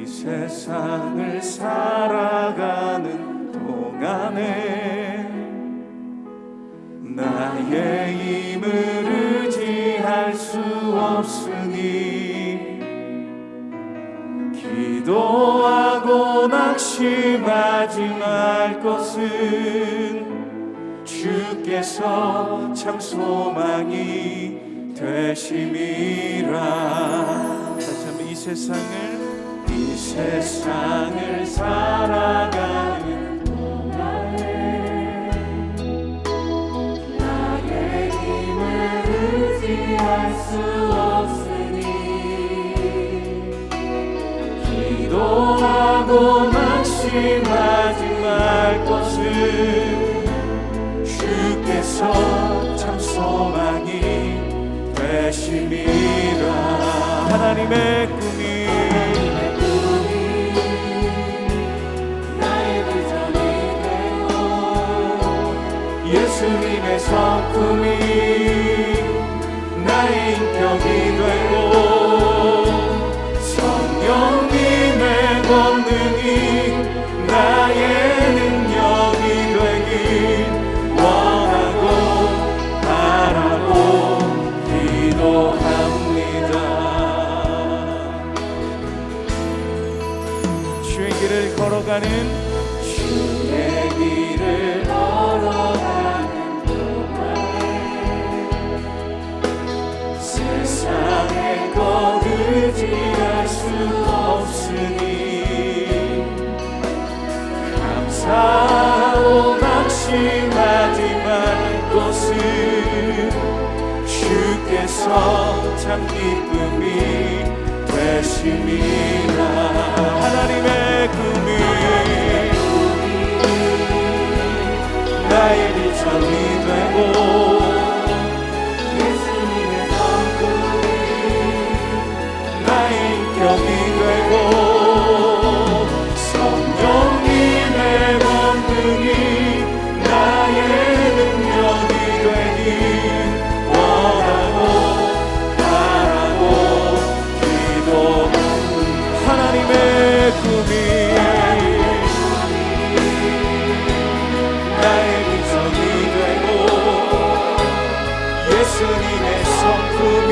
이 세상을 살아가는 동안에 나의 힘을 의지할 수 없으니 기도하고 낙심하지 말 것은 주께서 참 소망이 되심이라. 다시 한번 이 세상을 살아가는 동안에 나의 힘을 의지할 수 없으니 기도하고 낙심하지 말 것은 주께서 참 소망이 되심이라. 하나님의 꿈이 나의 비전이 되고 예수님의 성품이 나의 인격이 되고 성령님의 권능이 나의 능력이 되길 원하고 바라고 기도합니다. 주의 길을 걸어가는 동안에 세상의 것 의지할 수 없으니 감사하고 낙심하지 말 것은 주께서 참 기쁨이 되심이라. 하나님의 꿈이 나의 비전이 되고 예수님의 성품이 나의 인격이 되고 성령님의 권능이 나의 능력이 되길 원하고 바라고 기도합니다. 하나님의 꿈이 나의 비전이 되고 예수님의 성품이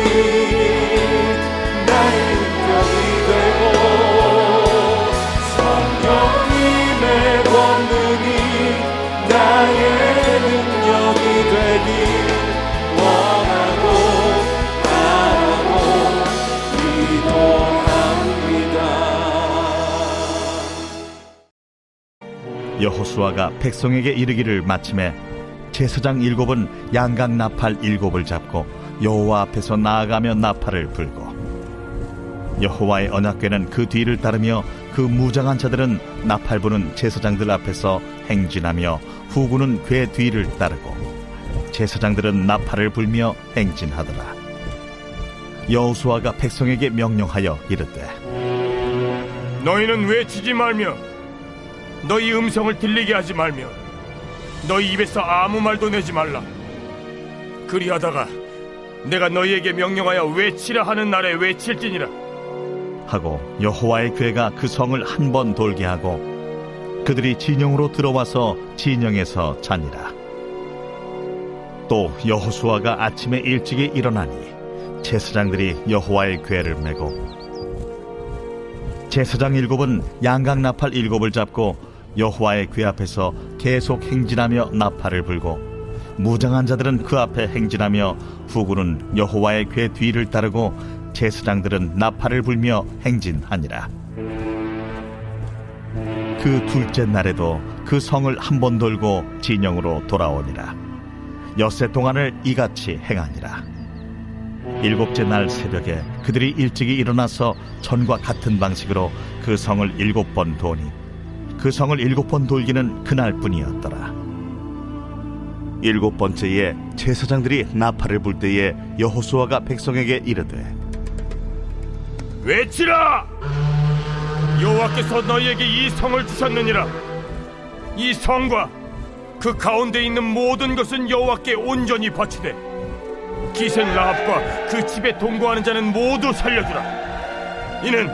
나의 인격이 되고 성령님의 권능이 나의 능력이 되길 원하고 바라고 기도합니다. 여호수아가 백성에게 이르기를 마침에 제사장 7은 양각 나팔 7을 잡고 여호와 앞에서 나아가며 나팔을 불고 여호와의 언약궤는 그 뒤를 따르며 그 무장한 자들은 나팔 부는 제사장들 앞에서 행진하며 후군은 궤 뒤를 따르고 제사장들은 나팔을 불며 행진하더라. 여호수아가 백성에게 명령하여 이르되 너희는 외치지 말며 너희 음성을 들리게 하지 말며 너희 입에서 아무 말도 내지 말라. 그리하다가 내가 너희에게 명령하여 외치라 하는 날에 외칠지니라 하고 여호와의 궤가 그 성을 한 번 돌게 하고 그들이 진영으로 들어와서 진영에서 자니라. 또 여호수아가 아침에 일찍이 일어나니 제사장들이 여호와의 궤를 메고 제사장 7은 양각 나팔 7을 잡고 여호와의 궤 앞에서 계속 행진하며 나팔을 불고 무장한 자들은 그 앞에 행진하며 후군은 여호와의 궤 뒤를 따르고 제사장들은 나팔을 불며 행진하니라. 그 둘째 날에도 그 성을 한 번 돌고 진영으로 돌아오니라. 엿새 동안을 이같이 행하니라. 7째 날 새벽에 그들이 일찍이 일어나서 전과 같은 방식으로 그 성을 7번 도니 그 성을 7번 돌기는 그날뿐이었더라. 7번째에 제사장들이 나팔을 불 때에 여호수아가 백성에게 이르되 외치라! 여호와께서 너희에게 이 성을 주셨느니라. 이 성과 그 가운데 있는 모든 것은 여호와께 온전히 바치되 기생 라합과 그 집에 동거하는 자는 모두 살려주라. 이는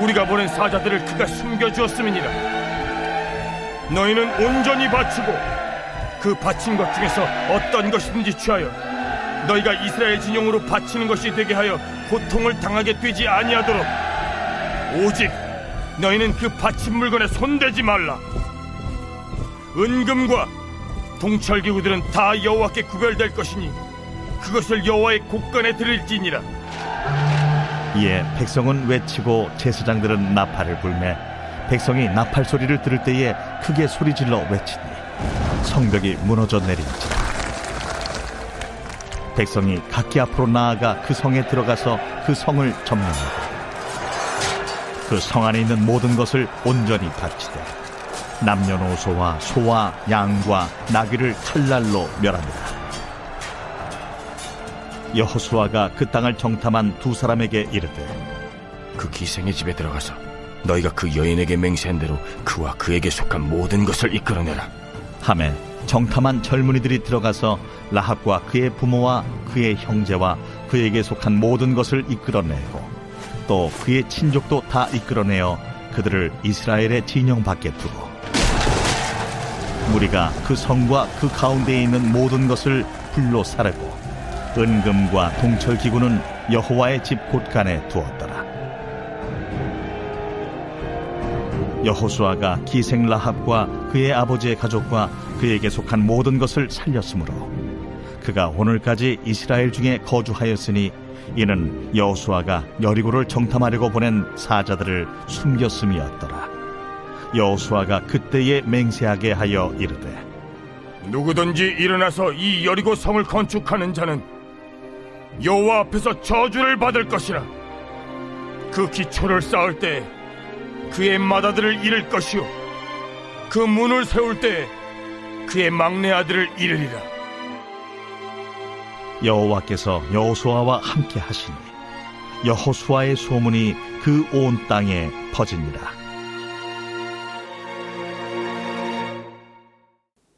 우리가 보낸 사자들을 그가 숨겨주었음이니라. 너희는 온전히 바치고 그 바친 것 중에서 어떤 것이든지 취하여 너희가 이스라엘 진영으로 바치는 것이 되게 하여 고통을 당하게 되지 아니하도록 오직 너희는 그 바친 물건에 손대지 말라. 은금과 동철기구들은 다 여호와께 구별될 것이니 그것을 여호와의 곳간에 드릴지니라. 이에 백성은 외치고 제사장들은 나팔을 불매 백성이 나팔 소리를 들을 때에 크게 소리질러 외치니 성벽이 무너져 내린지라. 백성이 각기 앞으로 나아가 그 성에 들어가서 그 성을 점령하고 그 성 안에 있는 모든 것을 온전히 바치되 남녀노소와 소와 양과 나귀를 칼날로 멸합니다. 여호수아가 그 땅을 정탐한 두 사람에게 이르되 그 기생의 집에 들어가서 너희가 그 여인에게 맹세한 대로 그와 그에게 속한 모든 것을 이끌어내라 하매 정탐한 젊은이들이 들어가서 라합과 그의 부모와 그의 형제와 그에게 속한 모든 것을 이끌어내고 또 그의 친족도 다 이끌어내어 그들을 이스라엘의 진영 밖에 두고 무리가 그 성과 그 가운데에 있는 모든 것을 불로 사르고 은금과 동철기구는 여호와의 집 곳간에 두었더라. 여호수아가 기생 라합과 그의 아버지의 가족과 그에게 속한 모든 것을 살렸으므로 그가 오늘까지 이스라엘 중에 거주하였으니 이는 여호수아가 여리고를 정탐하려고 보낸 사자들을 숨겼음이었더라. 여호수아가 그때에 맹세하게 하여 이르되 누구든지 일어나서 이 여리고 성을 건축하는 자는 여호와 앞에서 저주를 받을 것이라. 그 기초를 쌓을 때 그의 맏아들을 잃을 것이요 그 문을 세울 때 그의 막내 아들을 잃으리라. 여호와께서 여호수아와 함께 하시니 여호수아의 소문이 그 온 땅에 퍼지니라.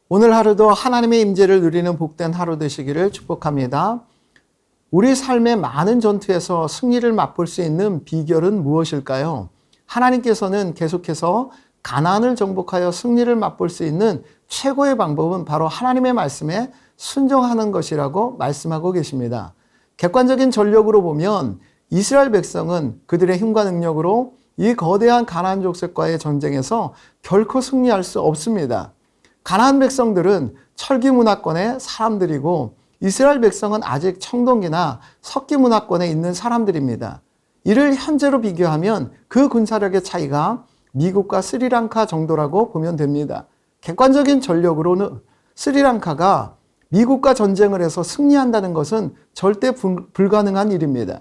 오늘 하루도 하나님의 임재를 누리는 복된 하루 되시기를 축복합니다. 우리 삶의 많은 전투에서 승리를 맛볼 수 있는 비결은 무엇일까요? 하나님께서는 계속해서 가나안을 정복하여 승리를 맛볼 수 있는 최고의 방법은 바로 하나님의 말씀에 순종하는 것이라고 말씀하고 계십니다. 객관적인 전력으로 보면 이스라엘 백성은 그들의 힘과 능력으로 이 거대한 가나안 족속과의 전쟁에서 결코 승리할 수 없습니다. 가나안 백성들은 철기 문화권의 사람들이고 이스라엘 백성은 아직 청동기나 석기 문화권에 있는 사람들입니다. 이를 현재로 비교하면 그 군사력의 차이가 미국과 스리랑카 정도라고 보면 됩니다. 객관적인 전력으로는 스리랑카가 미국과 전쟁을 해서 승리한다는 것은 절대 불가능한 일입니다.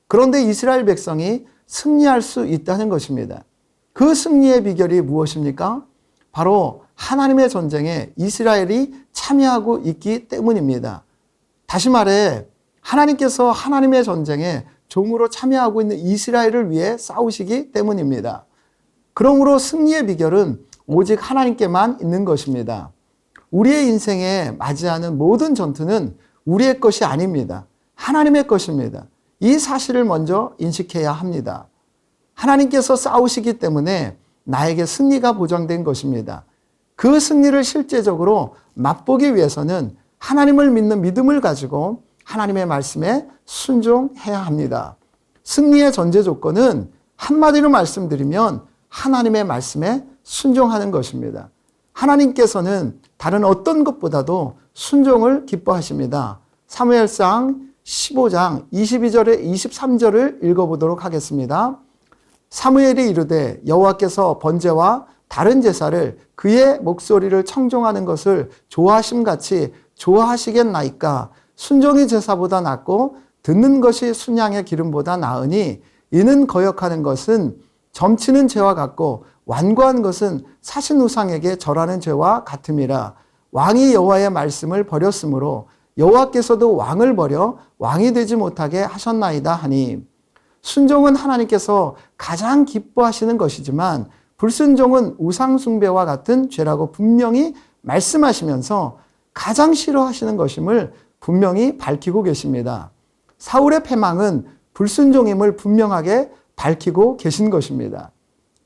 그런데 이스라엘 백성이 승리할 수 있다는 것입니다. 그 승리의 비결이 무엇입니까? 바로 하나님의 전쟁에 이스라엘이 참여하고 있기 때문입니다. 다시 말해 하나님께서 하나님의 전쟁에 종으로 참여하고 있는 이스라엘을 위해 싸우시기 때문입니다. 그러므로 승리의 비결은 오직 하나님께만 있는 것입니다. 우리의 인생에 맞이하는 모든 전투는 우리의 것이 아닙니다. 하나님의 것입니다. 이 사실을 먼저 인식해야 합니다. 하나님께서 싸우시기 때문에 나에게 승리가 보장된 것입니다. 그 승리를 실제적으로 맛보기 위해서는 하나님을 믿는 믿음을 가지고 하나님의 말씀에 순종해야 합니다. 승리의 전제 조건은 한마디로 말씀드리면 하나님의 말씀에 순종하는 것입니다. 하나님께서는 다른 어떤 것보다도 순종을 기뻐하십니다. 사무엘상 15장 22절에 23절을 읽어보도록 하겠습니다. 사무엘이 이르되 여호와께서 번제와 다른 제사를 그의 목소리를 청종하는 것을 좋아하심같이 좋아하시겠나이까. 순종이 제사보다 낫고 듣는 것이 순양의 기름보다 나으니 이는 거역하는 것은 점치는 죄와 같고 완고한 것은 사신 우상에게 절하는 죄와 같음이라. 왕이 여호와의 말씀을 버렸으므로 여호와께서도 왕을 버려 왕이 되지 못하게 하셨나이다 하니, 순종은 하나님께서 가장 기뻐하시는 것이지만 불순종은 우상숭배와 같은 죄라고 분명히 말씀하시면서 가장 싫어하시는 것임을 분명히 밝히고 계십니다. 사울의 패망은 불순종임을 분명하게 밝히고 계신 것입니다.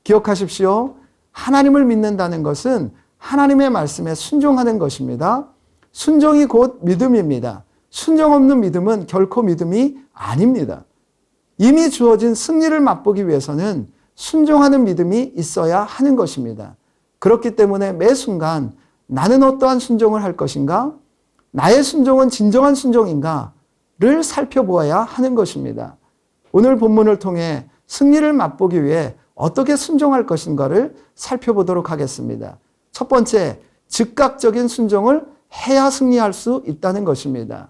기억하십시오. 하나님을 믿는다는 것은 하나님의 말씀에 순종하는 것입니다. 순종이 곧 믿음입니다. 순종 없는 믿음은 결코 믿음이 아닙니다. 이미 주어진 승리를 맛보기 위해서는 순종하는 믿음이 있어야 하는 것입니다. 그렇기 때문에 매 순간 나는 어떠한 순종을 할 것인가? 나의 순종은 진정한 순종인가를 살펴보아야 하는 것입니다. 오늘 본문을 통해 승리를 맛보기 위해 어떻게 순종할 것인가를 살펴보도록 하겠습니다. 첫 번째, 즉각적인 순종을 해야 승리할 수 있다는 것입니다.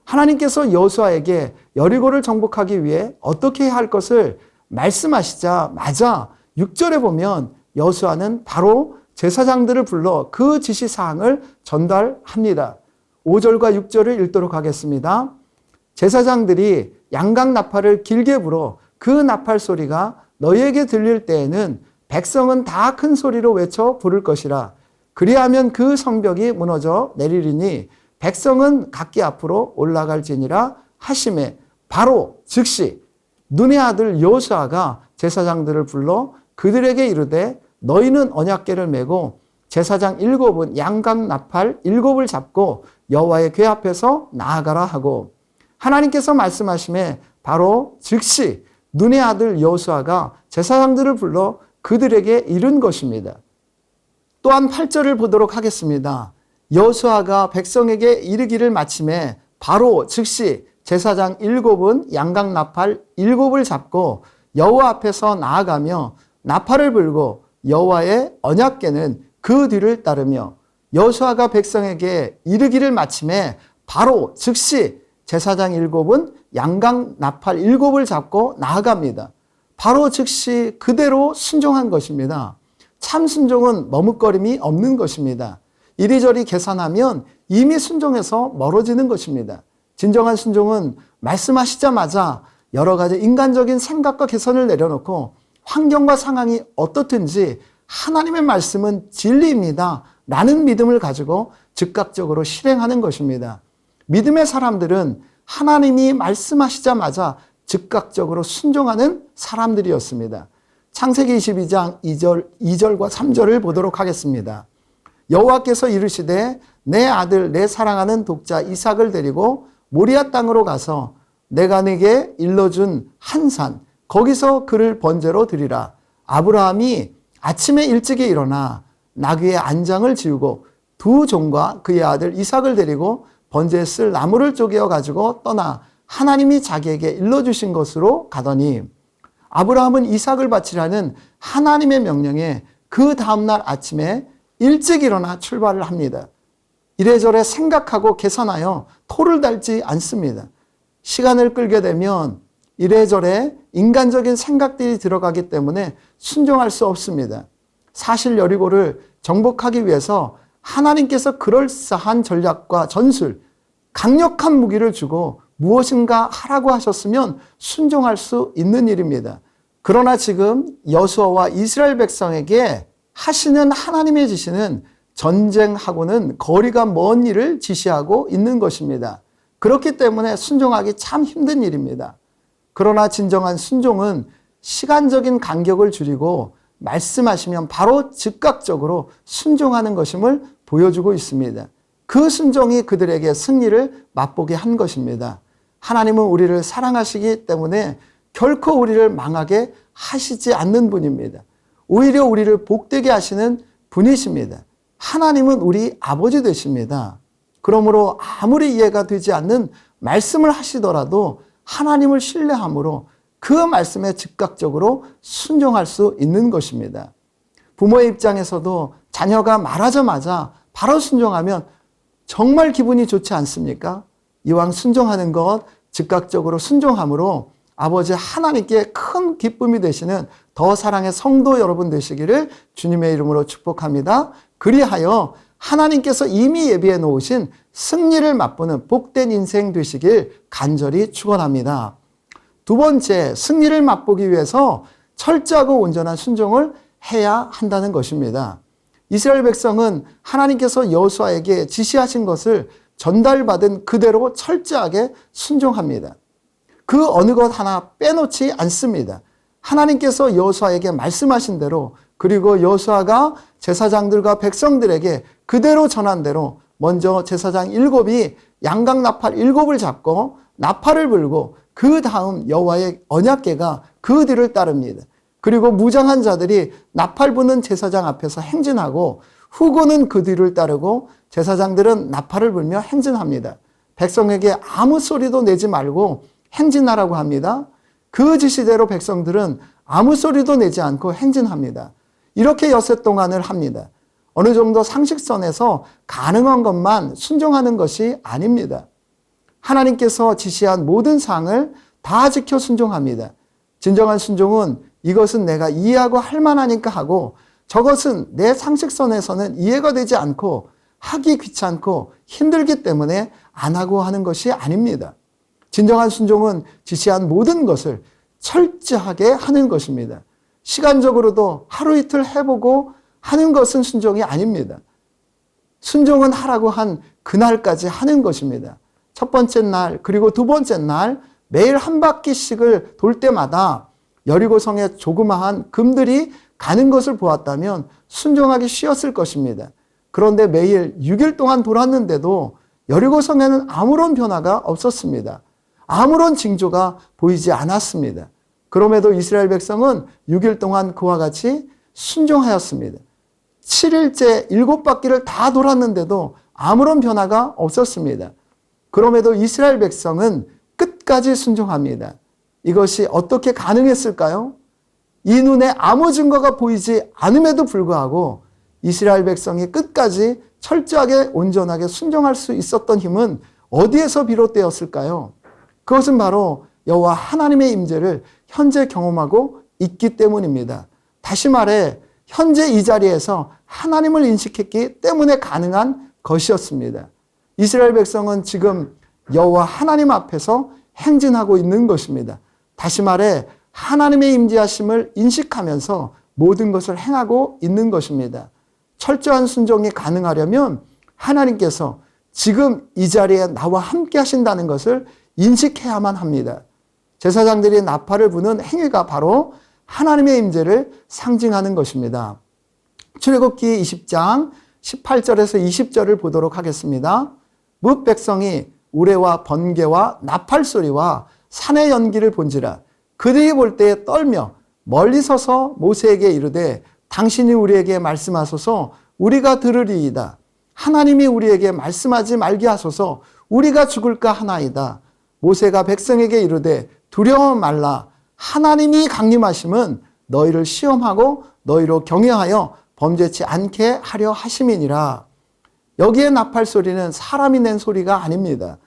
하나님께서 여호수아에게 여리고를 정복하기 위해 어떻게 해야 할 것을 말씀하시자마자 6절에 보면 여호수아는 바로 제사장들을 불러 그 지시사항을 전달합니다. 5절과 6절을 읽도록 하겠습니다. 제사장들이 양각 나팔을 길게 불어 그 나팔 소리가 너희에게 들릴 때에는 백성은 다 큰 소리로 외쳐 부를 것이라. 그리하면 그 성벽이 무너져 내리리니 백성은 각기 앞으로 올라갈지니라 하심에 바로 즉시 눈의 아들 여호수아가 제사장들을 불러 그들에게 이르되 너희는 언약궤를 메고 제사장 7은 양각 나팔 7을 잡고 여호와의 궤 앞에서 나아가라 하고 하나님께서 말씀하심에 바로 즉시 눈의 아들 여호수아가 제사장들을 불러 그들에게 이른 것입니다. 또한 8절을 보도록 하겠습니다. 여호수아가 백성에게 이르기를 마침에 바로 즉시 제사장 7은 양각 나팔 7을 잡고 여호와 앞에서 나아가며 나팔을 불고 여호와의 언약궤는 그 뒤를 따르며 여호수아가 백성에게 이르기를 마침에 바로 즉시 제사장 7은 양각 나팔 7을 잡고 나아갑니다. 바로 즉시 그대로 순종한 것입니다. 참 순종은 머뭇거림이 없는 것입니다. 이리저리 계산하면 이미 순종해서 멀어지는 것입니다. 진정한 순종은 말씀하시자마자 여러 가지 인간적인 생각과 계산을 내려놓고 환경과 상황이 어떻든지 하나님의 말씀은 진리입니다. 라는 믿음을 가지고 즉각적으로 실행하는 것입니다. 믿음의 사람들은 하나님이 말씀하시자마자 즉각적으로 순종하는 사람들이었습니다. 창세기 22장 2절과 3절을 보도록 하겠습니다. 여호와께서 이르시되 내 아들 내 사랑하는 독자 이삭을 데리고 모리아 땅으로 가서 내가 네게 일러준 한 산 거기서 그를 번제로 드리라. 아브라함이 아침에 일찍이 일어나 나귀의 안장을 지우고 두 종과 그의 아들 이삭을 데리고 번제에 쓸 나무를 쪼개어 가지고 떠나 하나님이 자기에게 일러주신 것으로 가더니 아브라함은 이삭을 바치라는 하나님의 명령에 그 다음날 아침에 일찍 일어나 출발을 합니다. 이래저래 생각하고 계산하여 토를 달지 않습니다. 시간을 끌게 되면 이래저래 인간적인 생각들이 들어가기 때문에 순종할 수 없습니다. 사실 여리고를 정복하기 위해서 하나님께서 그럴싸한 전략과 전술, 강력한 무기를 주고 무엇인가 하라고 하셨으면 순종할 수 있는 일입니다. 그러나 지금 여호수아와 이스라엘 백성에게 하시는 하나님의 지시는 전쟁하고는 거리가 먼 일을 지시하고 있는 것입니다. 그렇기 때문에 순종하기 참 힘든 일입니다. 그러나 진정한 순종은 시간적인 간격을 줄이고 말씀하시면 바로 즉각적으로 순종하는 것임을 보여주고 있습니다. 그 순종이 그들에게 승리를 맛보게 한 것입니다. 하나님은 우리를 사랑하시기 때문에 결코 우리를 망하게 하시지 않는 분입니다. 오히려 우리를 복되게 하시는 분이십니다. 하나님은 우리 아버지 되십니다. 그러므로 아무리 이해가 되지 않는 말씀을 하시더라도 하나님을 신뢰함으로 그 말씀에 즉각적으로 순종할 수 있는 것입니다. 부모의 입장에서도 자녀가 말하자마자 바로 순종하면 정말 기분이 좋지 않습니까? 이왕 순종하는 것 즉각적으로 순종함으로 아버지 하나님께 큰 기쁨이 되시는 더 사랑의 성도 여러분 되시기를 주님의 이름으로 축복합니다. 그리하여 하나님께서 이미 예비해 놓으신 승리를 맛보는 복된 인생 되시길 간절히 축원합니다. 두 번째, 승리를 맛보기 위해서 철저하고 온전한 순종을 해야 한다는 것입니다. 이스라엘 백성은 하나님께서 여호수아에게 지시하신 것을 전달받은 그대로 철저하게 순종합니다. 그 어느 것 하나 빼놓지 않습니다. 하나님께서 여호수아에게 말씀하신 대로, 그리고 여호수아가 제사장들과 백성들에게 그대로 전한 대로 먼저 제사장 7이 양각 나팔 7을 잡고 나팔을 불고 그 다음 여호와의 언약궤가 그 뒤를 따릅니다. 그리고 무장한 자들이 나팔 부는 제사장 앞에서 행진하고 후고는 그 뒤를 따르고 제사장들은 나팔을 불며 행진합니다. 백성에게 아무 소리도 내지 말고 행진하라고 합니다. 그 지시대로 백성들은 아무 소리도 내지 않고 행진합니다. 이렇게 엿새 동안을 합니다. 어느 정도 상식선에서 가능한 것만 순종하는 것이 아닙니다. 하나님께서 지시한 모든 사항을 다 지켜 순종합니다. 진정한 순종은 이것은 내가 이해하고 할 만하니까 하고 저것은 내 상식선에서는 이해가 되지 않고 하기 귀찮고 힘들기 때문에 안 하고 하는 것이 아닙니다. 진정한 순종은 지시한 모든 것을 철저하게 하는 것입니다. 시간적으로도 하루 이틀 해보고 하는 것은 순종이 아닙니다. 순종은 하라고 한 그날까지 하는 것입니다. 첫 번째 날, 그리고 두 번째 날 매일 한 바퀴씩을 돌 때마다 여리고성에 조그마한 금들이 가는 것을 보았다면 순종하기 쉬웠을 것입니다. 그런데 매일 6일 동안 돌았는데도 여리고성에는 아무런 변화가 없었습니다. 아무런 징조가 보이지 않았습니다. 그럼에도 이스라엘 백성은 6일 동안 그와 같이 순종하였습니다. 7일째 7바퀴를 다 돌았는데도 아무런 변화가 없었습니다. 그럼에도 이스라엘 백성은 끝까지 순종합니다. 이것이 어떻게 가능했을까요? 이 눈에 아무 증거가 보이지 않음에도 불구하고 이스라엘 백성이 끝까지 철저하게 온전하게 순종할 수 있었던 힘은 어디에서 비롯되었을까요? 그것은 바로 여호와 하나님의 임재를 현재 경험하고 있기 때문입니다. 다시 말해 현재 이 자리에서 하나님을 인식했기 때문에 가능한 것이었습니다. 이스라엘 백성은 지금 여호와 하나님 앞에서 행진하고 있는 것입니다. 다시 말해 하나님의 임재하심을 인식하면서 모든 것을 행하고 있는 것입니다. 철저한 순종이 가능하려면 하나님께서 지금 이 자리에 나와 함께 하신다는 것을 인식해야만 합니다. 제사장들이 나팔을 부는 행위가 바로 하나님의 임재를 상징하는 것입니다. 출애굽기 20장 18절에서 20절을 보도록 하겠습니다. 뭇 백성이 우레와 번개와 나팔 소리와 산의 연기를 본지라 그들이 볼 때에 떨며 멀리 서서 모세에게 이르되 당신이 우리에게 말씀하소서 우리가 들으리이다. 하나님이 우리에게 말씀하지 말게 하소서 우리가 죽을까 하나이다. 모세가 백성에게 이르되 두려워 말라. 하나님이 강림하심은 너희를 시험하고 너희로 경외하여 범죄치 않게 하려 하심이니라. 여기에 나팔 소리는 사람이 낸 소리가 아닙니다.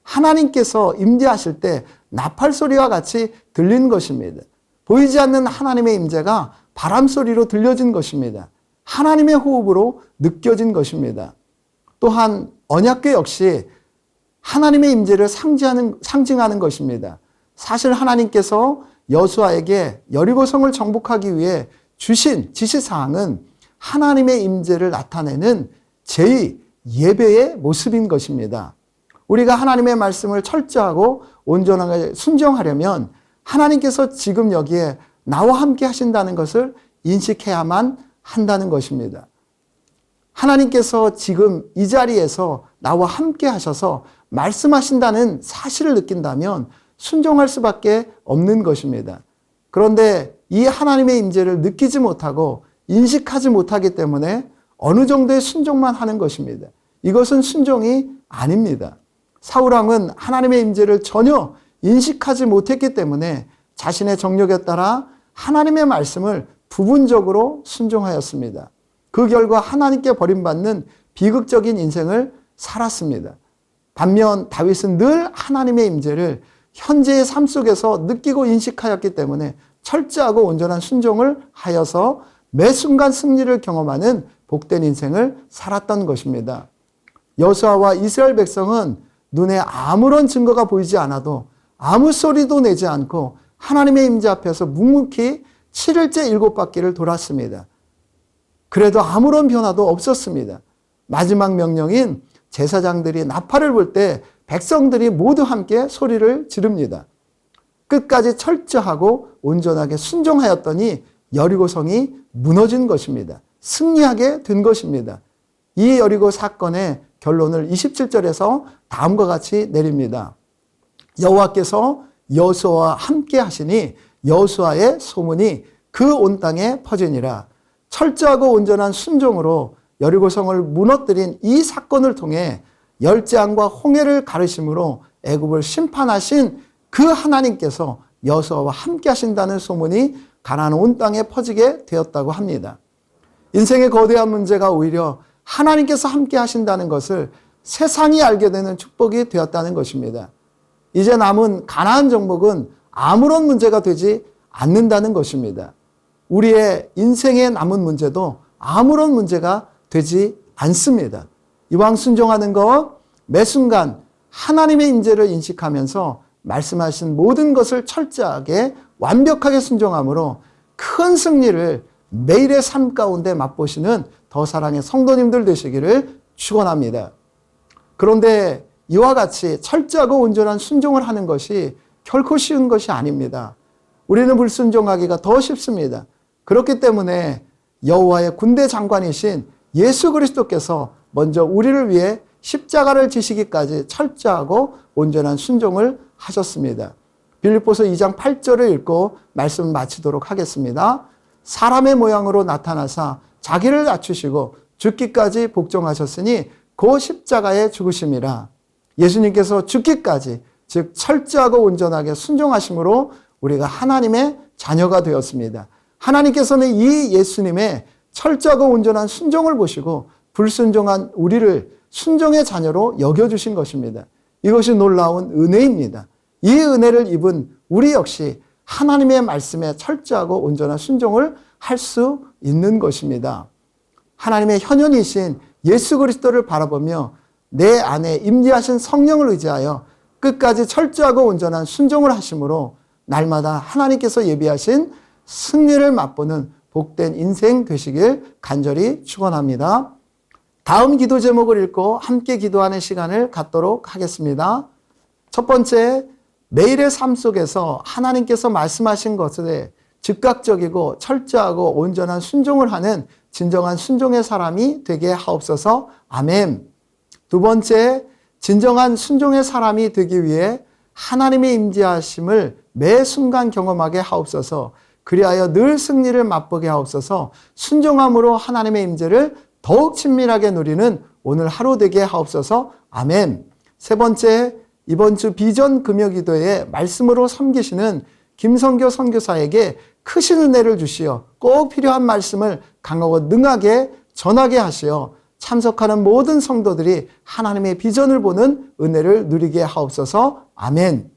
하나님께서 임재하실 때 나팔 소리와 같이 들린 것입니다. 보이지 않는 하나님의 임재가 바람 소리로 들려진 것입니다. 하나님의 호흡으로 느껴진 것입니다. 또한 언약궤 역시 하나님의 임재를 상징하는 것입니다. 사실 하나님께서 여호수아에게 여리고성을 정복하기 위해 주신 지시사항은 하나님의 임재를 나타내는 제2 예배의 모습인 것입니다. 우리가 하나님의 말씀을 철저하고 온전하게 순종하려면 하나님께서 지금 여기에 나와 함께 하신다는 것을 인식해야만 한다는 것입니다. 하나님께서 지금 이 자리에서 나와 함께 하셔서 말씀하신다는 사실을 느낀다면 순종할 수밖에 없는 것입니다. 그런데 이 하나님의 임재를 느끼지 못하고 인식하지 못하기 때문에 어느 정도의 순종만 하는 것입니다. 이것은 순종이 아닙니다. 사울왕은 하나님의 임재를 전혀 인식하지 못했기 때문에 자신의 정력에 따라 하나님의 말씀을 부분적으로 순종하였습니다. 그 결과 하나님께 버림받는 비극적인 인생을 살았습니다. 반면 다윗은 늘 하나님의 임재를 현재의 삶 속에서 느끼고 인식하였기 때문에 철저하고 온전한 순종을 하여서 매 순간 승리를 경험하는 복된 인생을 살았던 것입니다. 여호수아와 이스라엘 백성은 눈에 아무런 증거가 보이지 않아도 아무 소리도 내지 않고 하나님의 임재 앞에서 묵묵히 7일째 7바퀴를 돌았습니다. 그래도 아무런 변화도 없었습니다. 마지막 명령인 제사장들이 나팔을 불 때 백성들이 모두 함께 소리를 지릅니다. 끝까지 철저하고 온전하게 순종하였더니 여리고성이 무너진 것입니다. 승리하게 된 것입니다. 이 여리고 사건의 결론을 27절에서 다음과 같이 내립니다. 여호와께서 여호수아와 함께 하시니 여호수아의 소문이 그 온 땅에 퍼지니라. 철저하고 온전한 순종으로 여리고성을 무너뜨린 이 사건을 통해 열재앙과 홍해를 가르심으로 애굽을 심판하신 그 하나님께서 여호수아와 함께 하신다는 소문이 가나안 온 땅에 퍼지게 되었다고 합니다. 인생의 거대한 문제가 오히려 하나님께서 함께 하신다는 것을 세상이 알게 되는 축복이 되었다는 것입니다. 이제 남은 가나안 정복은 아무런 문제가 되지 않는다는 것입니다. 우리의 인생에 남은 문제도 아무런 문제가 되지 않습니다. 이왕 순종하는 것, 매 순간 하나님의 임재를 인식하면서 말씀하신 모든 것을 철저하게 완벽하게 순종함으로 큰 승리를 매일의 삶 가운데 맛보시는 더 사랑의 성도님들 되시기를 축원합니다. 그런데 이와 같이 철저하고 온전한 순종을 하는 것이 결코 쉬운 것이 아닙니다. 우리는 불순종하기가 더 쉽습니다. 그렇기 때문에 여호와의 군대 장관이신 예수 그리스도께서 먼저 우리를 위해 십자가를 지시기까지 철저하고 온전한 순종을 하셨습니다. 빌립보서 2장 8절을 읽고 말씀을 마치도록 하겠습니다. 사람의 모양으로 나타나사 자기를 낮추시고 죽기까지 복종하셨으니 그 십자가에 죽으심이라. 예수님께서 죽기까지, 즉 철저하고 온전하게 순종하심으로 우리가 하나님의 자녀가 되었습니다. 하나님께서는 이 예수님의 철저하고 온전한 순종을 보시고 불순종한 우리를 순종의 자녀로 여겨주신 것입니다. 이것이 놀라운 은혜입니다. 이 은혜를 입은 우리 역시 하나님의 말씀에 철저하고 온전한 순종을 할 수 있는 것입니다. 하나님의 현현이신 예수 그리스도를 바라보며 내 안에 임재하신 성령을 의지하여 끝까지 철저하고 온전한 순종을 하심으로 날마다 하나님께서 예비하신 승리를 맛보는 복된 인생 되시길 간절히 축원합니다. 다음 기도 제목을 읽고 함께 기도하는 시간을 갖도록 하겠습니다. 첫 번째, 매일의 삶 속에서 하나님께서 말씀하신 것에 즉각적이고 철저하고 온전한 순종을 하는 진정한 순종의 사람이 되게 하옵소서. 아멘. 두 번째, 진정한 순종의 사람이 되기 위해 하나님의 임재하심을 매 순간 경험하게 하옵소서. 그리하여 늘 승리를 맛보게 하옵소서. 순종함으로 하나님의 임재를 더욱 친밀하게 누리는 오늘 하루 되게 하옵소서. 아멘. 세 번째, 이번 주 비전 금요기도에 말씀으로 섬기시는 김성교 선교사에게 크신 은혜를 주시어 꼭 필요한 말씀을 강하고 능하게 전하게 하시어 참석하는 모든 성도들이 하나님의 비전을 보는 은혜를 누리게 하옵소서. 아멘.